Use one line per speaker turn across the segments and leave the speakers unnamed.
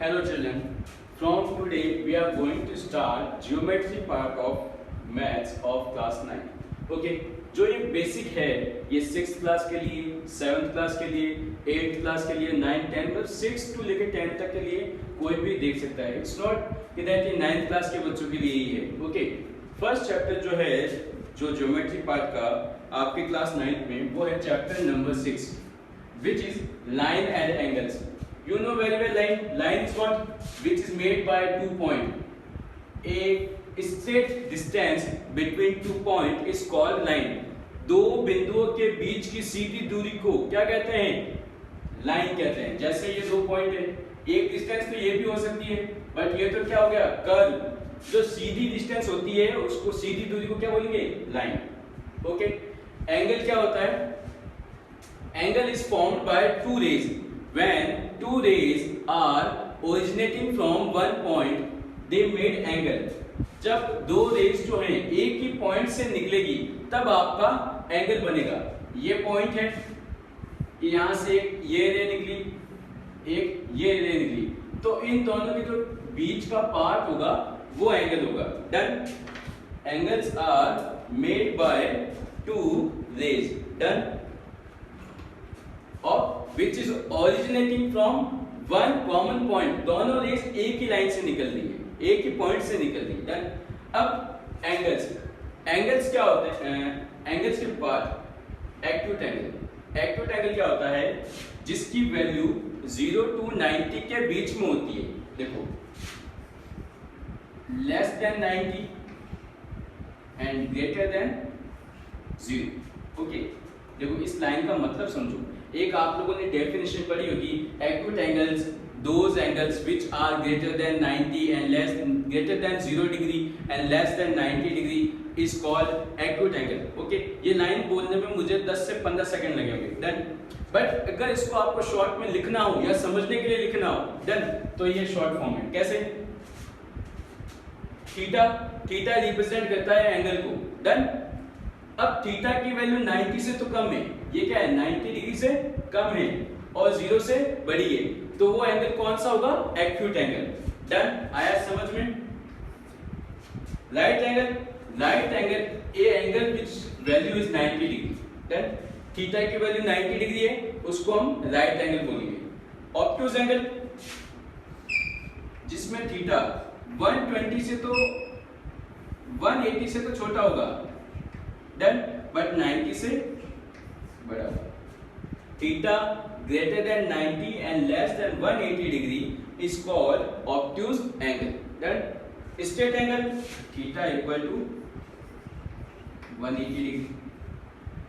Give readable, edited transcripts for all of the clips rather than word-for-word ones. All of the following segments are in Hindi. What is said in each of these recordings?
Hello children, from today we are going to start geometry part of maths of class 9. Okay, जो ये बेसिक है ये 6th क्लास के लिए, 7th क्लास के लिए, 8th क्लास के लिए, 9, 10 मतलब 6 to लेके 10 तक के लिए कोई भी देख सकता है. इट्स नॉट कि दैट ये 9th क्लास के बच्चों के लिए ही है. ओके, फर्स्ट चैप्टर जो है जो ज्योमेट्री पार्ट का आपके क्लास 9th में वो है chapter number 6 which is line and angles. You know very well line is what which is made by 2 point. A straight distance between 2 point is called line. दो बिंदुओं के बीच की सीधी दूरी को क्या कहते हैं? लाइन कहते हैं. जैसे ये 2 पॉइंट है, एक डिस्टेंस तो ये भी हो सकती है, बट ये तो क्या हो गया? कर्व. जो सीधी डिस्टेंस होती है उसको सीधी दूरी को क्या बोलेंगे? लाइन. ओके, एंगल क्या होता है? Angle is formed by two rays. When two rays are originating from one point, they made angle. जब दो रेज जो हैं एक ही पॉइंट से निकलेगी तब आपका एंगल बनेगा. ये पॉइंट है, यहाँ से ये रे निकली, एक ये रे निकली, तो इन दोनों के जो बीच का पार्ट होगा वो एंगल होगा. Done. Angles are made by two rays. Done. of which is originating from one common point. दोनों रेस एक ही लाइन से निकल रही है, एक ही पॉइंट से निकल रही है. डन. अब एंगल्स क्या होते हैं? एंगल्स के बाद एक्यूट एंगल. एक्यूट एंगल क्या होता है? जिसकी वैल्यू 0 to 90 के बीच में होती है. देखो, less than 90 and greater than 0. Okay, देखो इस लाइन का मतलब समझो. एक आप लोगों ने डेफिनेशन पढ़ी होगी, acute angles those angles which are greater than 90 and less greater than 0 degree and less than 90 degree is called acute angle. Okay, ये लाइन बोलने में मुझे 10 से 15 सेकंड लगेंगे. डन. बट अगर इसको आपको शॉर्ट में लिखना हो या समझने के लिए लिखना हो, डन, तो ये शॉर्ट फॉर्म है. कैसे? थीटा रिप्रेजेंट करता है एंगल को. डन. अब थीटा की वैल्यू 90 से तो कम है, ये क्या है? 90 डिग्री से कम है और 0 से बड़ी है, तो वो एंगल कौन सा होगा? Acute angle. डन. आया समझ में? Right angle A angle which value is 90 degree. Done. Theta की वैल्यू 90 डिग्री है, उसको हम राइट एंगल बोलेंगे. ऑब्ट्यूज एंगल जिसमें थीटा 120 से तो 180 से तो छोटा होगा. डन. बट 90 से बड़ा. Theta greater than 90 and less than 180 degree is called obtuse angle. Done. Straight angle theta equal to 180 degree.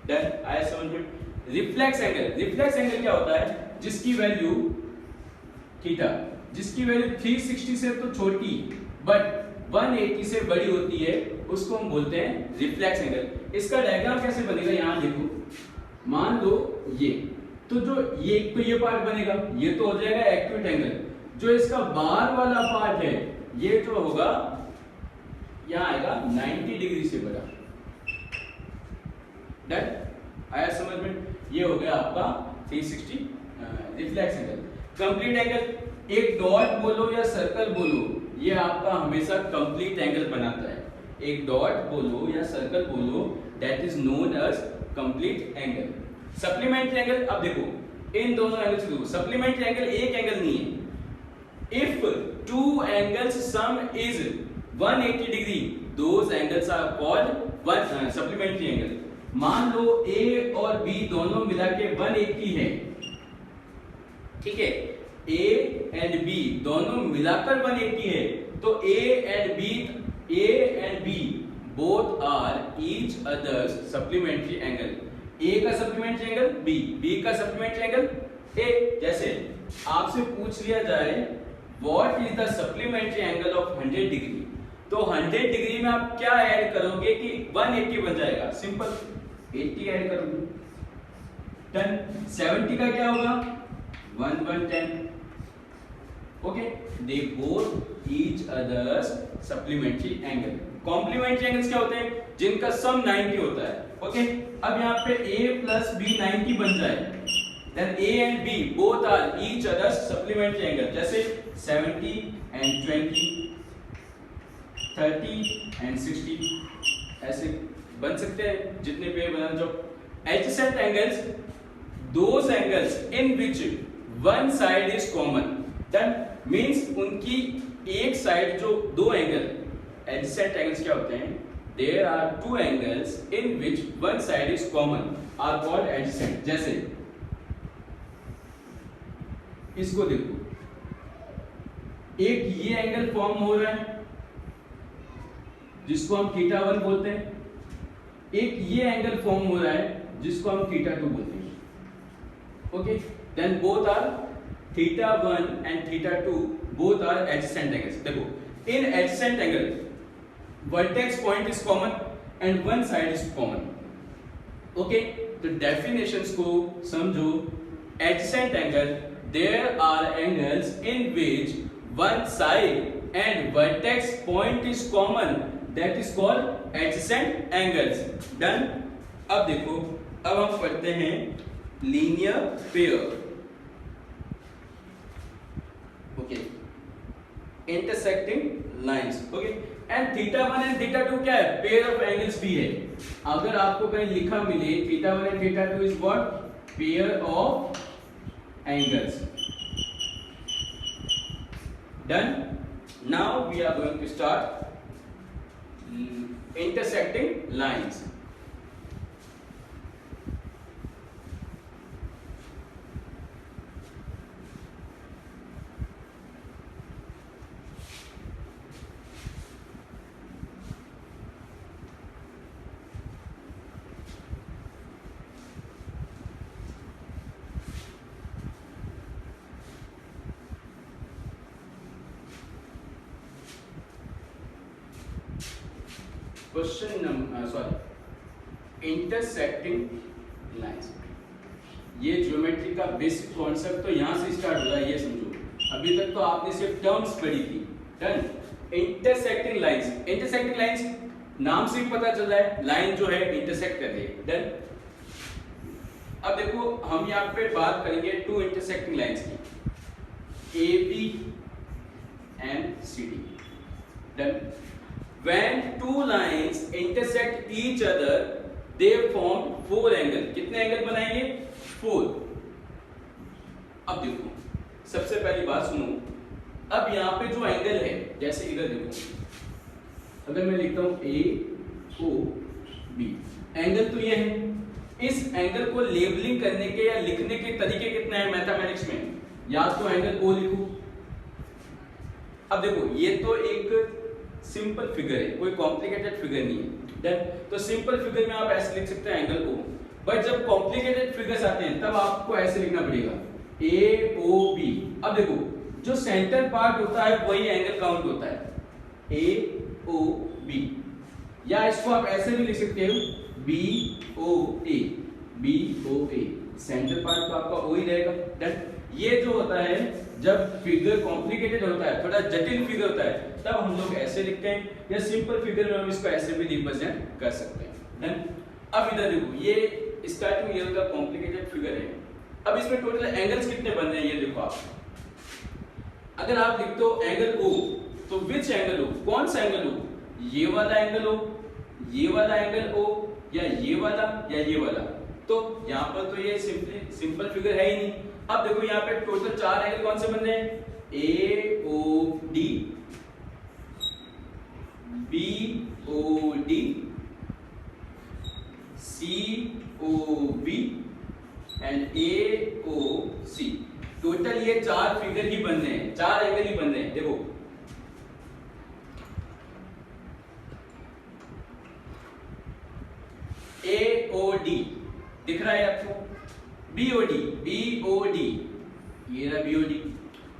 Done. आया समझ में? रिफ्लेक्स एंगल क्या होता है? जिसकी वैल्यू थीटा जिसकी वैल्यू 360 से तो छोटी बट 180 से बड़ी होती है, उसको हम बोलते हैं रिफ्लेक्स एंगल. इसका डायग्राम कैसे बनेगा? यहां देखो, मान लो ये तो जो ये पार्ट बनेगा, ये तो हो जाएगा एक्यूट एंगल. जो इसका बाहर वाला पार्ट है ये जो होगा यहां आएगा 90 डिग्री से बड़ा. डन. आया समझ में? ये हो गया आपका 360 रिफ्लेक्स एंगल. कंप्लीट एंगल, एक डॉट बोलो या सर्कल बोलो, ये आपका हमेशा कंप्लीट एंगल बनाता है. एक डॉट बोलो या सर्कल बोलो, that is known as complete angle. Supplementary angle, अब देखो इन दोनों एंगल से देखो, सप्लीमेंट्री एंगल एक एंगल नहीं है. If two angles sum is 180 degree, those angles are called supplementary angle. मान लो ए और बी दोनों मिला के 180 है. ठीक है, ए एंड बी दोनों मिलाकर 180 है, तो A and B both are each others supplementary angle. A का सप्लीमेंट्री एंगल बी का सप्लीमेंट्री एंगल ए. जैसे आपसे पूछ लिया जाए what is the supplementary angle of 100 degree, तो 100 डिग्री में आप क्या ऐड करोगे कि 180 बन जाएगा? सिंपल 80 ऐड करोगे. डन. 70 का क्या होगा? 110. Okay, they both each others supplementary angle. Complementary angles क्या होते हैं? जिनका सम 90 होता है. ओके, अब यहाँ पे a प्लस बी 90 बन जाए then A and B both are each other's supplementary angle, जैसे 70 and 20, 30 and 60, ऐसे बन सकते हैं जितने पे बनाना जो adjacent angles, those angles in which one side is common, then means उनकी एक साइड जो दो एंगल adjacent angles क्या होते हैं, there are two angles in which one side is common are called adjacent। जैसे इसको देखो, एक ये एंगल फॉर्म हो रहा है जिसको हम थीटा 1 बोलते हैं, एक ये एंगल फॉर्म हो रहा है जिसको हम थीटा 2 बोलते हैं। Okay, then both are theta 1 and theta 2 both are adjacent angles. देखो, in adjacent angle vertex point is common and one side is common. Okay, तो डेफिनेशंस को समझो। Adjacent angle, there are angles in which one side and vertex point is common, that is called adjacent angles। done। अब देखो, अब हम पढ़ते हैं linear pair। Okay, intersecting lines। Okay, and theta 1 and theta 2 क्या है, पेयर ऑफ एंगल्स भी है। अगर आपको कहीं लिखा मिले theta 1 and theta 2 is what, pair of angles। done। now we are going to start intersecting lines। Question number intersecting lines. ये ज्योमेट्री का बेसिक कॉन्सेप्ट तो यहाँ से स्टार्ट हो रहा है, ये समझो। अभी तक तो आपने सिर्फ टर्म्स पढ़ी थी। Done. Intersecting lines, intersecting lines नाम से ही पता चल रहा है, लाइन जो है इंटरसेक्ट कर रही है। डन। अब देखो, हम यहाँ पे बात करेंगे टू इंटरसेक्टिंग लाइंस की, A B and C D. Done. When two lines intersect each other, they form four angles। कितने एंगल बनाएंगे, 4। अब देखो, सबसे पहली बात सुनो। अब यहाँ पे जो एंगल है, जैसे इधर देखो, अगर मैं लिखता हूँ ए ओ बी, एंगल तो ये है। इस एंगल को लेबलिंग करने के या लिखने के तरीके कितने हैं मैथमेटिक्स में, या तो एंगल ओ लिखो। अब देखो, ये तो एक सिंपल फिगर है, कोई कॉम्प्लिकेटेड फिगर नहीं है। देन तो सिंपल फिगर में आप ऐसे लिख सकते हैं एंगल ओ। बट जब कॉम्प्लिकेटेड फिगर्स आते हैं तब आपको ऐसे लिखना पड़ेगा ए ओ बी। अब देखो, जो सेंटर पार्ट होता है वही एंगल काउंट होता है, ए ओ बी। या इसको आप ऐसे भी लिख सकते हो, बी ओ ए, बी ओ ए। सेंटर पार्ट तो आपका ओ ही रहेगा। देन ये जो होता है, जब फिगर कॉम्प्लिकेटेड होता है, थोड़ा जटिल फिगर होता है, तब हम लोग ऐसे लिखते हैं, या सिंपल फिगर में हम इसको ऐसे भी रिप्रेजेंट कर सकते हैं। देन अब इधर देखो, ये स्टार्टिंग ईयर का कॉम्प्लिकेटेड फिगर है। अब इसमें टोटल एंगल्स कितने बन रहे हैं ये देखो आप। अगर आप लिखते हो एंगल ओ, तो विच एंगल हो, कौन सा एंगल हो, ये वाला एंगल हो, ये वाला एंगल हो, या ये वाला, या ये वाला। तो यहाँ पर तो ये सिंपल फिगर है ही नहीं। अब देखो, यहाँ पे टोटल 4 एंगल कौन से बन रहे हैं, A O D, B O D, C O B and A O C. Total ये 4 फिगर ही बन रहे हैं, 4 एंगल ही बन रहे हैं। देखो, ए ओ डी दिख रहा है आपको, B O D, B O D, ये रहा बी ओ डी।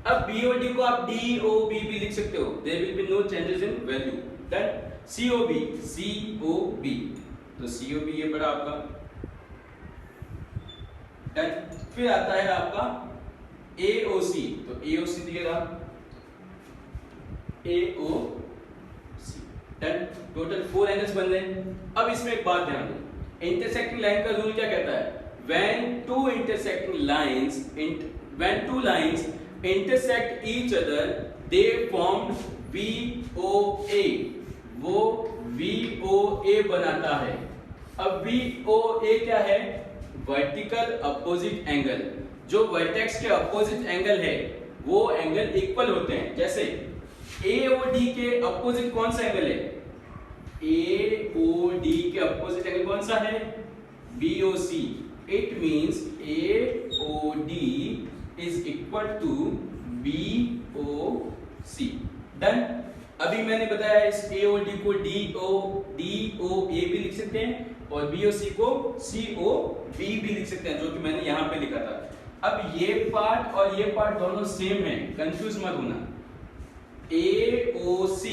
अब बी ओ डी को आप डी ओ बी भी लिख सकते हो, there will be no changes in value. Then C O B, C O B, तो सी ओ बी ये बड़ा आपका। देन फिर आता है आपका ए ओ सी, तो ए ओ सी दिया रहा, ए ओ सी। देन टोटल 4 एंगल्स बन रहे हैं। अब इसमें एक बात ध्यान दो, इंटरसेक्टिंग लाइन का रूल क्या कहता है, when two intersecting lines when two lines intersect each other they formed VOA, वो VOA बनाता है। अब VOA क्या है? Vertical opposite angle. जो वर्टेक्स के अपोजिट एंगल है वो एंगल इक्वल होते हैं। जैसे AOD के अपोजिट कौन सा एंगल है? AOD के अपोजिट एंगल कौन सा है? BOC। It means AOD is equal to BOC। Done. अभी मैंने बताया इस AOD को DOA भी लिख सकते हैं और BOC को COB भी लिख सकते हैं, जो कि मैंने यहां पे लिखा था। अब ये पार्ट और ये पार्ट दोनों सेम है, कंफ्यूज मत होना। AOC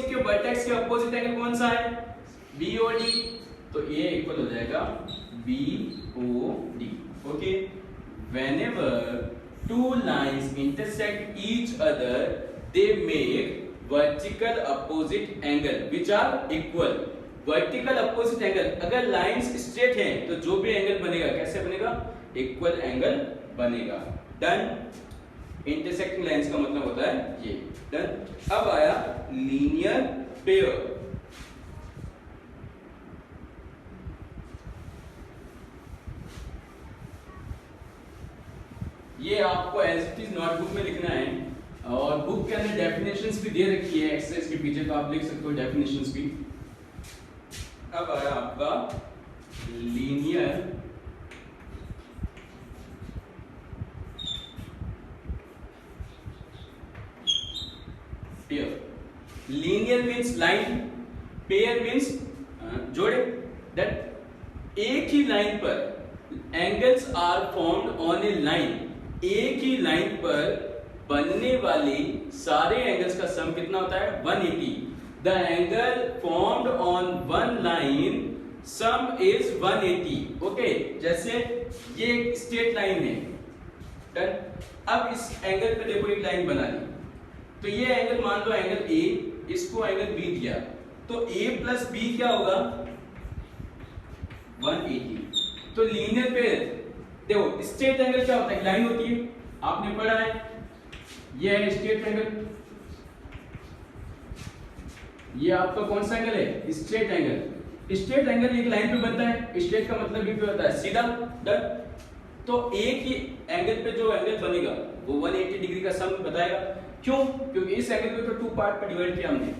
के वर्टेक्स के अपोजिट एंगल कौन सा है? BOD। तो ये इक्वल हो जाएगा BOD। Okay. Whenever two lines intersect each other, they make vertical opposite angle which are equal. Vertical opposite angle, अगर lines straight हैं तो जो भी एंगल बनेगा कैसे बनेगा? इक्वल एंगल बनेगा। डन। इंटरसेक्टिंग लाइंस का मतलब होता है ये। डन। अब आया लीनियर पेयर। ये आपको एज इट इज नोटबुक में लिखना है और बुक के अंदर डेफिनेशंस भी दे रखी है एक्सरसाइज के पीछे, तो आप लिख सकते हो डेफिनेशंस भी। अब आया आपका linear pair. Linear means line, pair means जोड़े। दैट एक ही लाइन पर angles are formed on a line. एक ही लाइन पर बनने वाले सारे एंगल्स का सम कितना होता है? 180। The angle formed on one line some is 180। Okay. जैसे ये एक स्ट्रेट लाइन है। डन। अब इस एंगल पे देखो एक लाइन बना ली, तो ये एंगल मान लो एंगल A, इसको एंगल B दिया, तो A प्लस B क्या होगा? 180। तो लीनियर पेयर देखो, स्ट्रेट एंगल क्या होता है? लाइन होती है, आपने पढ़ा है। ये है स्ट्रेट एंगल, ये आपका कौन सा एंगल है? Straight angle. स्ट्रेट एंगल एक लाइन पे बनता है, स्ट्रेट का मतलब ये होता है सीधा। डन। तो एक ही एंगल पे जो एंगल बनेगा वो 180 डिग्री का सम बताएगा। क्यों? क्योंकि इस एंगल को तो टू पार्ट में डिवाइड किया हमने।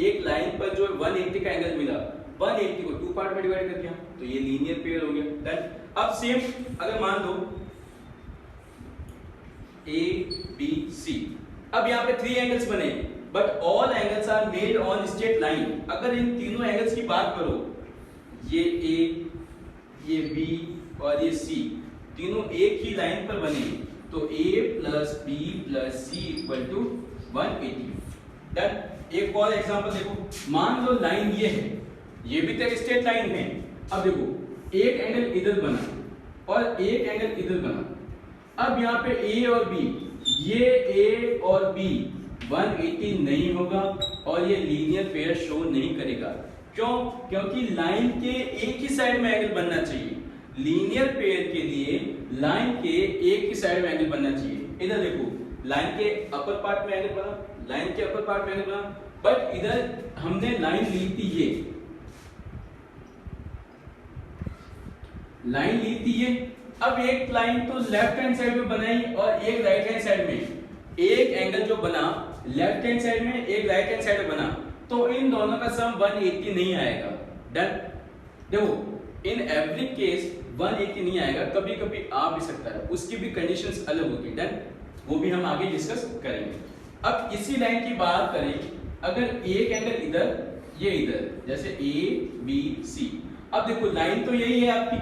एक लाइन पर जो 180 का एंगल मिला, 180 को टू पार्ट में डिवाइड कर दिया, तो ये लीनियर पेयर हो गया। डन। अब सेम अगर मान दो ABC, अब यहाँ पे 3 एंगल्स बने, but all angles are made on straight line. अगर इन तीनों एंगल्स की बात करो, ये A, ये B और ये C, तीनों एक ही लाइन पर बने, तो A plus B plus C equal to 180। Done. एक और एग्जांपल देखो, मान लो लाइन ये है, ये भी तो स्ट्रेट लाइन है। अब देखो एक एंगल इधर बना और एक एंगल इधर बना। अब यहाँ पे A और B, ये A और B 180 नहीं होगा और ये लीनियर पेयर शो नहीं करेगा। क्यों? क्योंकि लाइन के एक ही साइड में एंगल बनना चाहिए। लीनियर पेयर के लिए लाइन के एक ही साइड में एंगल बनना चाहिए। इधर देखो, लाइन के अपर पार्ट में एंगल बना, लाइन के अपर पार्ट में एंगल बना, बट इधर हमने लाइन ली थी, ये लाइन ली थी ये। अब एक लाइन तो लेफ्ट हैंड साइड में बनाई और एक राइट हैंड साइड में। एक एंगल जो बना लेफ्ट हैंड साइड में, एक राइट हैंड साइड में बना, तो इन दोनों का सम 180 नहीं आएगा। डन। देखो इन एवरी केस 180 नहीं आएगा, कभी कभी आ भी सकता है, उसकी भी कंडीशंस अलग होती है। डन। वो भी हम आगे डिस्कस करेंगे। अब इसी लाइन की बात करें, अगर एक एंगल इधर, ये इधर, जैसे ABC। अब देखो लाइन तो यही है आपकी,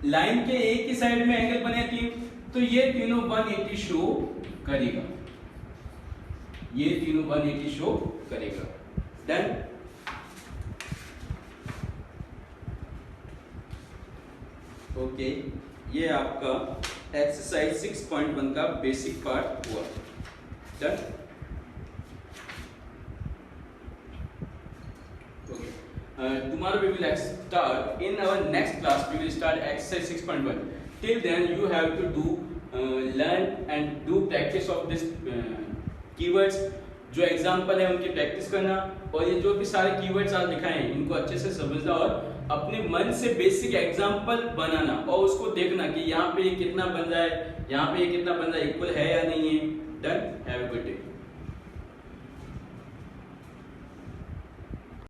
लाइन के एक ही साइड में एंगल बने तीन, तो ये तीनों 180 शो करेगा, ये तीनों 180 शो करेगा। डन। ओके, ये आपका एक्सरसाइज 6.1 का बेसिक पार्ट हुआ। Done. Okay, tomorrow we will start in our next class. We will start exercise 6.1. Till then you have to do learn and do practice of this keywords. जो एग्जाम्पल है उनकी प्रैक्टिस करना, और ये जो भी सारे कीवर्ड्स आज दिखाए हैं इनको अच्छे से समझना और अपने मन से बेसिक एग्जाम्पल बनाना और उसको देखना कि यहाँ पे ये कितना बन रहा है, यहाँ पे ये कितना बन रहा है, इक्वल है या नहीं है। डन।